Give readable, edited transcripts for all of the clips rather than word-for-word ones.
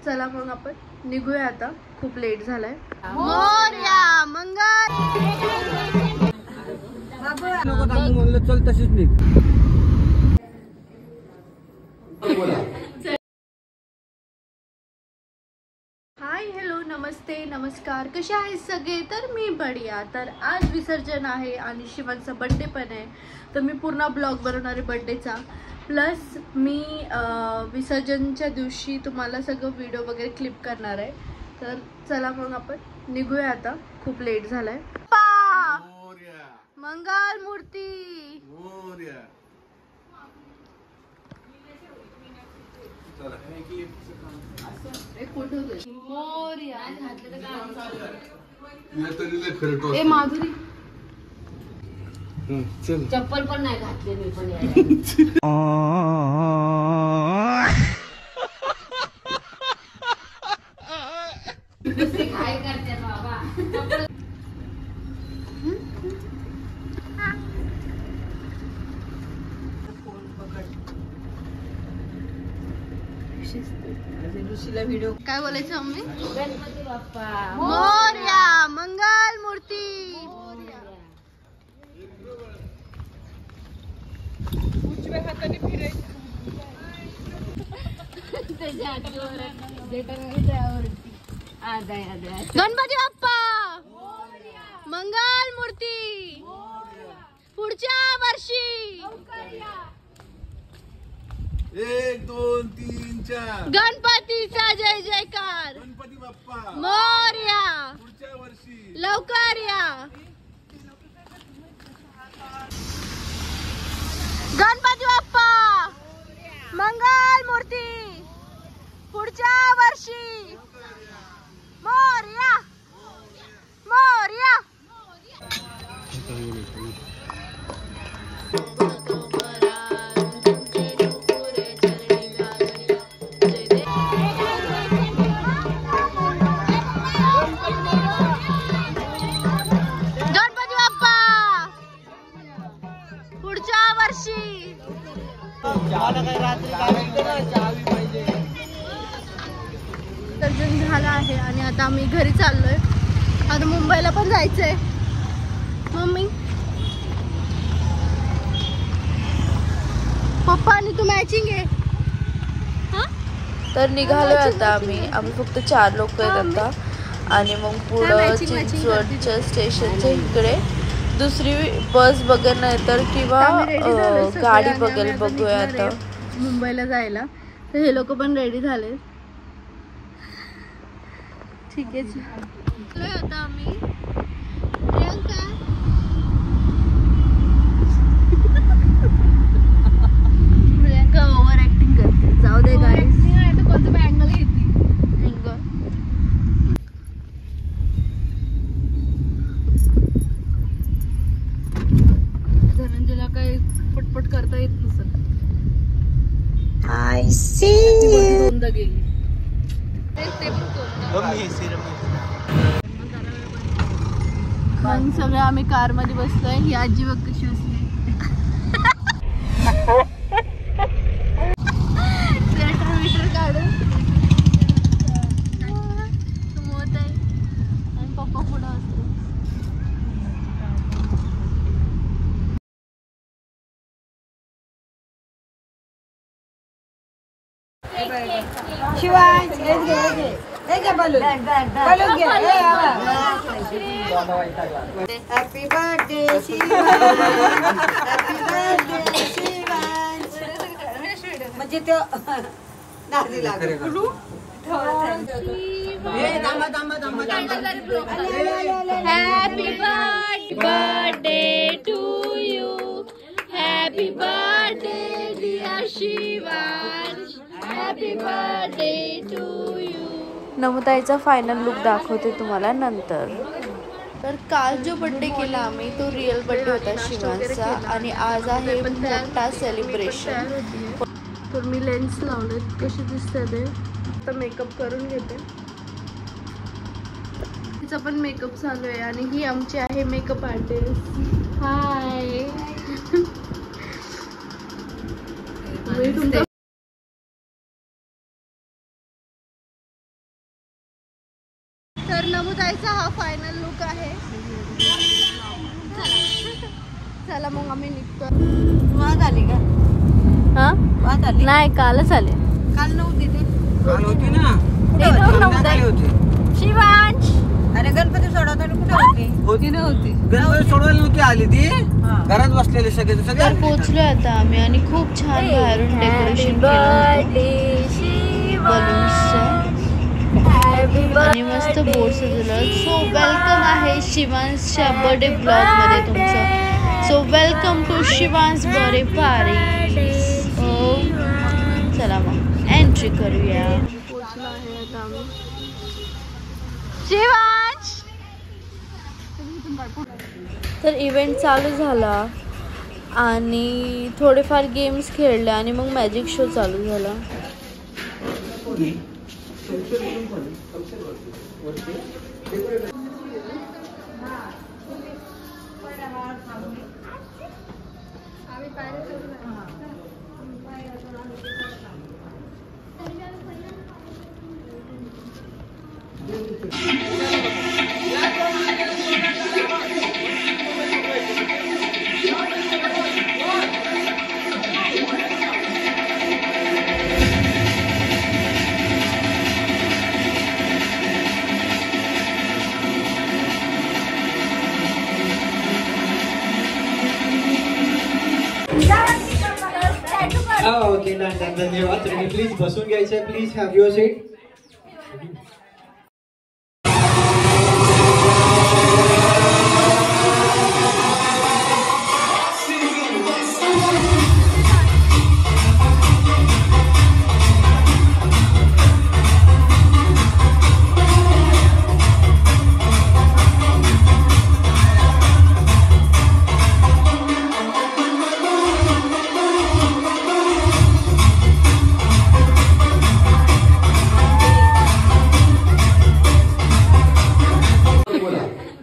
चला मग आपण निघूया आता, खूप लेट झालाय. मोरया मंगल. नको थांबू म्हणलं, चल तशीच निघ. हाय हॅलो नमस्ते नमस्कार, कसे आहेत सगळे? तर मी बढिया. तर आज विसर्जन आहे आणि शिवांचा बर्थडे पण आहे, तर मी पूर्ण ब्लॉग बनवणार आहे बर्थडेचा. प्लस मी विसर्जनच्या दिवशी तुम्हाला सगळं व्हिडिओ वगैरे क्लिप करणार आहे. तर चला मग आपण निघूया आता, खूप लेट झालाय. मंगल मूर्ती मोरया. ए माधुरी चप्पल पण नाही घातले मी पण. काय करते बाबा. व्हिडिओ काय बोलायचं मम्मी? गणपती बाप्पा मोरया मंगल मूर्ती. उजव्या हाताने फिरायचं. गणपती बाप्पा मंगल मूर्ती. पुढच्या वर्षी 1 2 3 4 गणपतीचा जय जयकार. गणपती बाप्पा मोरया. पुढच्या वर्षी लवकर या. गणपती बाप्पा मंगल मूर्ती. पुढच्या वर्षी मोरया मोरया. गणपती बाप्पा पुढच्या वर्षी. विसर्जन झालं आहे आणि आता आम्ही घरी चाललोय. आता मुंबईला पण जायचंय. मम्मी पप्पा आणि तू मॅचिंग आहे. तर निघालोय आता आम्ही फक्त 4 लोक आहेत आता. आणि मग पुढं चिंचवडच्या स्टेशनच्या इकडे दुसरी बस बघेल नाही तर किंवा गाडी बघेल, बघूया आता मुंबईला जायला. तर हे लोक पण रेडी झाले. ठीक आहे आता आम्ही. प्रियंका प्रियंका ओव्हर ऍक्टिंग करते. जाऊ दे गाईस. कोणतं अँगल घेतली. धनंजयला काही पटपट करता येत नसत. I see. दोनदा गेली. मग सगळे आम्ही कार मध्ये बसलोय. ही आजी बघ कशी बसली. स्वेटर काढून मोत आहे आणि पप्पा पुढं असतो. शिवांश बलून घे. Happy birthday Shivansh. Happy birthday Shivansh. म्हणजे तो नादी लागतो. Happy birthday to you. Happy birthday dear Shivansh. Happy birthday to you. नमुताईचा फायनल लुक दाखवते तुम्हाला नंतर. तर काल जो बर्थडे केला आम्ही तो रिअल बर्थडे होता शिवांचा आणि आज आहे मोठा सेलिब्रेशन. तर मी लेन्स लावले. कशी दिसते ते आता मेकअप करून घेते. तिचा पण मेकअप चालू आहे आणि ही आमची आहे मेकअप आर्टिस्ट. हाय. मी तुमचा तर नमुदायचा हा फायनल लुक आहे. चला मग आम्ही निघतो. वाद आली का? हा वाद आली नाही कालच आले. काल नव्हती ते. काल होती ना. नमुदाय होती. शिवांश अरे गणपती सोडवताना कुठे होती? होती नव्हती. गणपती सोडवायला नव्हती आली ती. घरात बसलेले सगळे तर पोहोचलोय आता आम्ही आणि खूप छान बाहेरून डेकोरेशन केलं बलून्सचं आणि मस्त बोर्ड सजवलं. सो वेलकम आहे शिवांशच्या बर्थडे ब्लॉग मध्ये तुमचं. So welcome to Shivansh birthday party. चला मग एंट्री करूया. पोचलो आहे आता आम्ही. शिवांश तर इव्हेंट चालू झाला आणि थोडेफार गेम्स खेळले आणि मग मॅजिक शो चालू झाला. ओके धन्यवाद. तुम्ही प्लीज बसून घ्यायचं. Please have your seat.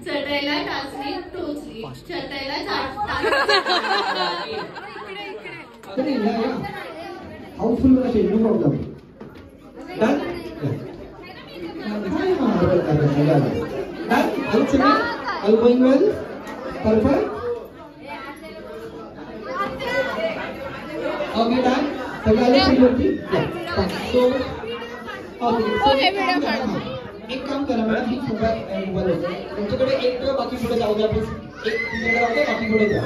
चढायला टाचली टोचली चढायला हाऊसफुल असेल. No problem. Done. All going well? Perfect. Okay, done. सगळ्यांना होती. So, एक काम करा मॅडम, ही मोबाईल तुमच्याकडे एक बाकी पुढे जाऊ द्या. प्लीज एक तुमच्याकडे राहू द्या, बाकी पुढे जा.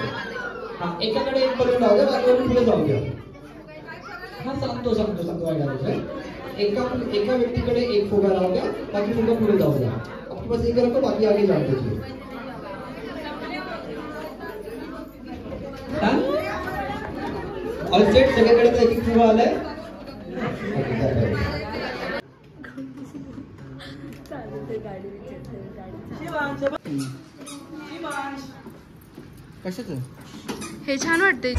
हा एकाकडे एक पर्यंत राहू द्या, बाकी पुढे जाऊ द्या. हा सांगतो एका व्यक्तीकडे एक फुगा राहू द्या, बाकी फुगा पुढे जाऊ द्या. आपके पास एक रखो, बाकी आगे जाऊ दीजिए. All set. सगळ्याकडे एक एक फुगा आलाय. कशाचं हे छान वाटतंय.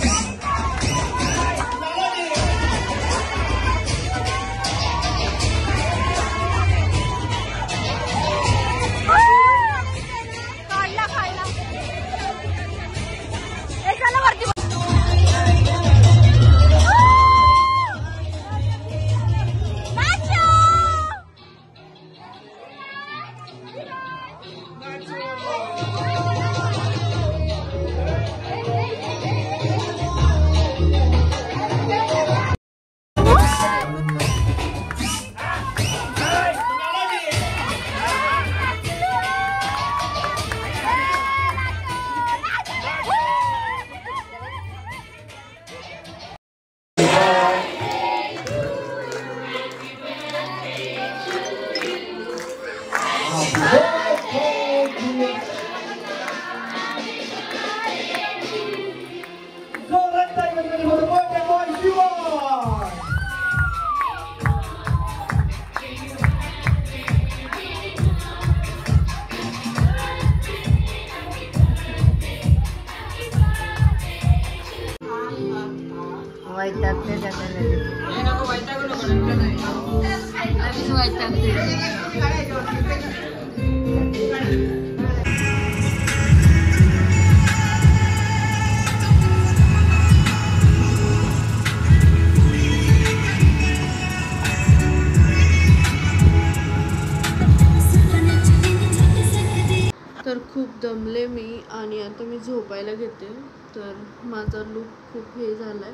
खूप दमले मी आणि आता मी झोपायला घेते. तर माझा लूक खूप हे झालाय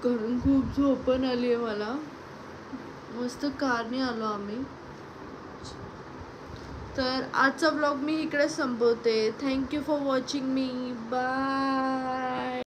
कारण खूप झोप पण आली आहे मला. मस्त कारने आलो आम्ही. तर आजचा ब्लॉग मी इकडे संपवते. थँक्यू फॉर वॉचिंग मी. बाय.